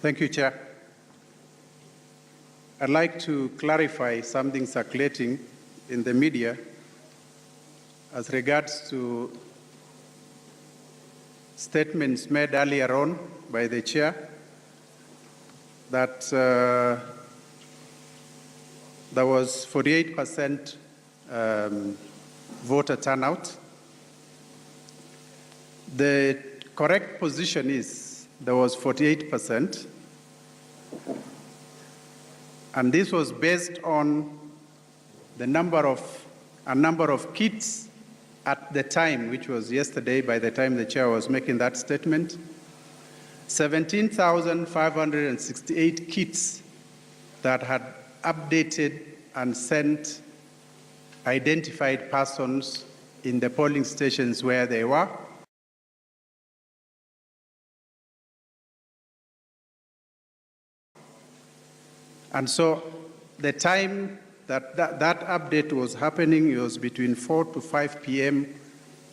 Thank you, Chair. I'd like to clarify something circulating in the media as regards to statements made earlier on by the Chair that there was 48% voter turnout. The correct position is there was 48%, and this was based on a number of kids at the time, which was yesterday by the time the Chair was making that statement. 17,568 kids that had updated and sent identified persons in the polling stations where they were. And so the time that update was happening, it was between 4 to 5 p.m.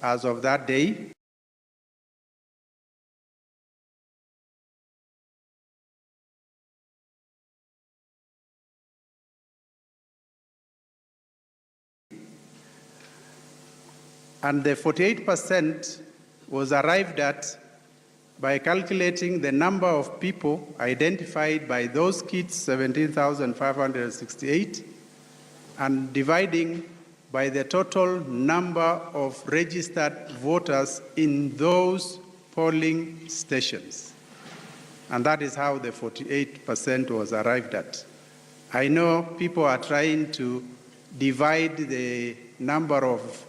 as of that day. And the 48% was arrived at by calculating the number of people identified by those kids, 17,568, and dividing by the total number of registered voters in those polling stations. And that is how the 48% was arrived at. I know people are trying to divide the number of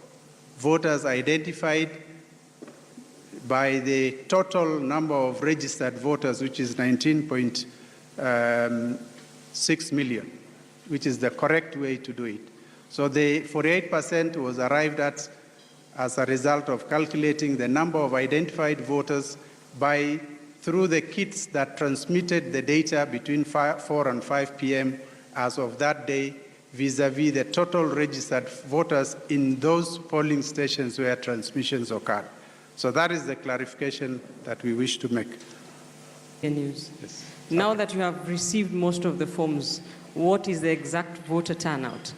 voters identified by the total number of registered voters, which is 19.6 million, which is the correct way to do it. So the 48% was arrived at as a result of calculating the number of identified voters through the kits that transmitted the data between 4 and 5 p.m. as of that day, vis-a-vis the total registered voters in those polling stations where transmissions occurred. So that is the clarification that we wish to make. News. Yes. Now that you have received most of the forms, what is the exact voter turnout?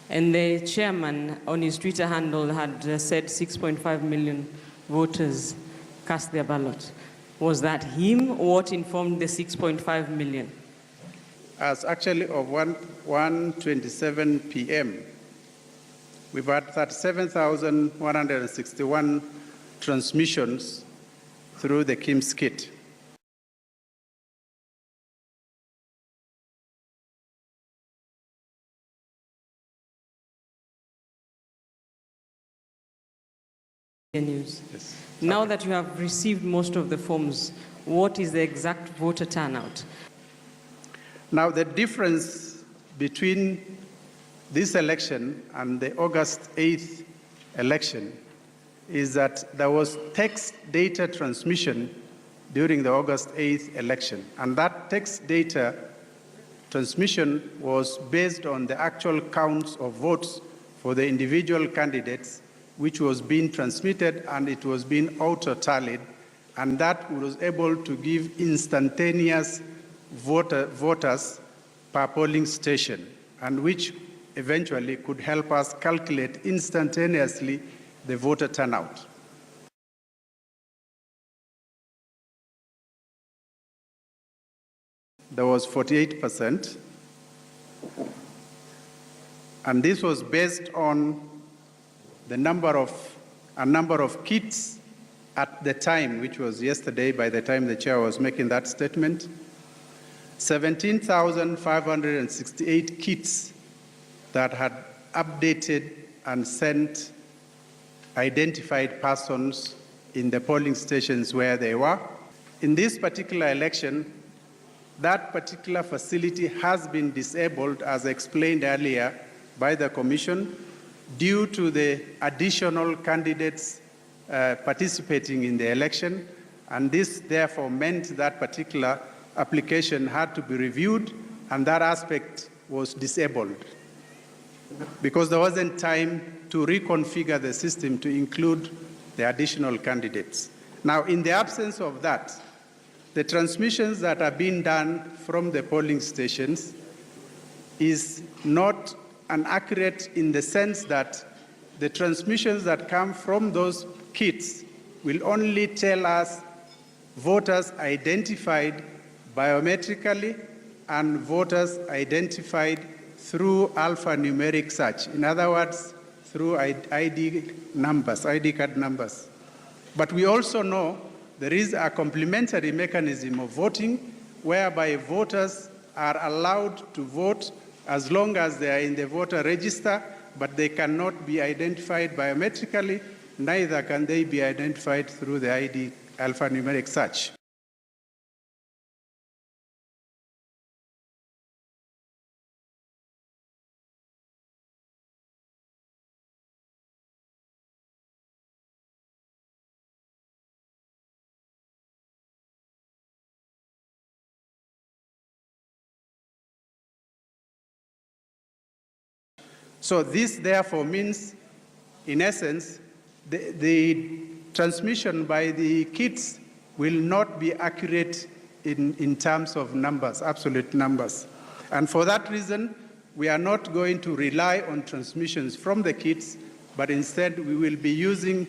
And the chairman on his Twitter handle had said 6.5 million voters cast their ballot. Was that him, or what informed the 6.5 million? As actually of 1:27 p.m., we've had 37,161 transmissions through the KIMS kit. News. Yes. Now that you have received most of the forms, what is the exact voter turnout? Now, the difference between this election and the August 8th election is that there was text data transmission during the August 8th election. And that text data transmission was based on the actual counts of votes for the individual candidates, which was being transmitted, and it was being auto-tallied, and that was able to give instantaneous voters per polling station, and which eventually could help us calculate instantaneously the voter turnout. There was 48%, and this was based on a number of kids at the time, which was yesterday by the time the Chair was making that statement. 17,568 kids that had updated and sent identified persons in the polling stations where they were. In this particular election, that particular facility has been disabled, as explained earlier by the Commission, due to the additional candidates participating in the election, and this therefore meant that particular application had to be reviewed, and that aspect was disabled because there wasn't time to reconfigure the system to include the additional candidates. Now, in the absence of that, the transmissions that are being done from the polling stations is not accurate in the sense that the transmissions that come from those kits will only tell us voters identified biometrically and voters identified through alphanumeric search. In other words, through ID card numbers. But we also know there is a complementary mechanism of voting whereby voters are allowed to vote as long as they are in the voter register, but they cannot be identified biometrically, neither can they be identified through the ID alphanumeric search. So this therefore means, in essence, the transmission by the kits will not be accurate in terms of numbers, absolute numbers. And for that reason, we are not going to rely on transmissions from the kits, but instead we will be using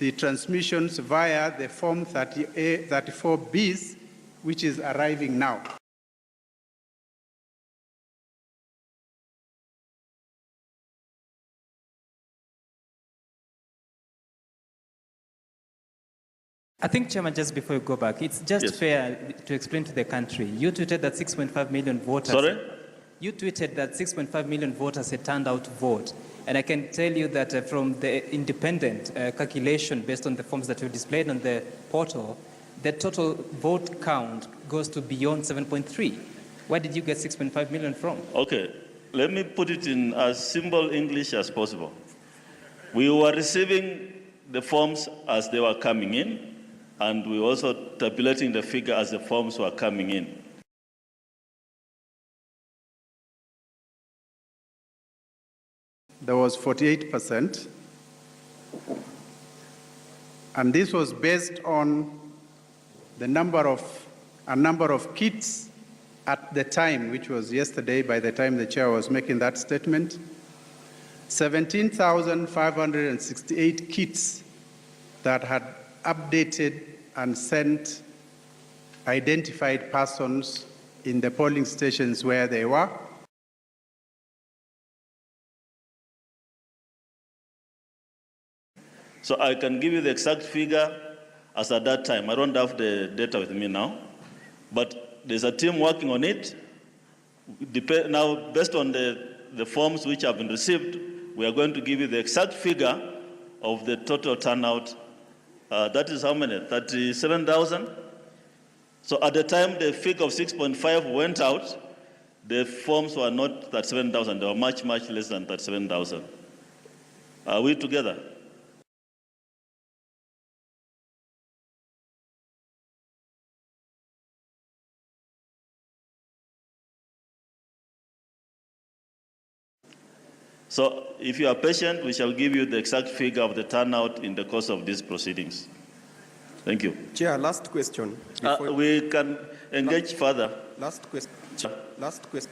the transmissions via the Form 34Bs, which is arriving now. I think, Chairman, just before you go back, it's just fair to explain to the country. You tweeted that 6.5 million voters... Sorry? You tweeted that 6.5 million voters had turned out to vote. And I can tell you that from the independent calculation based on the forms that you displayed on the portal, the total vote count goes to beyond 7.3. Where did you get 6.5 million from? Okay, let me put it in as simple English as possible. We were receiving the forms as they were coming in, and we were also tabulating the figure as the forms were coming in. There was 48%, and this was based on a number of kits at the time, which was yesterday by the time the chair was making that statement. 17,568 kits that had updated and sent identified persons in the polling stations where they were. So I can give you the exact figure as at that time. I don't have the data with me now, but there's a team working on it. Now, based on the forms which have been received, we are going to give you the exact figure of the total turnout. That is how many? 37,000? So at the time the figure of 6.5 went out, the forms were not 37,000. They were much, much less than 37,000. Are we together? So if you are patient, we shall give you the exact figure of the turnout in the course of these proceedings. Thank you. Chair, last question. We can engage further. Last question. Last question.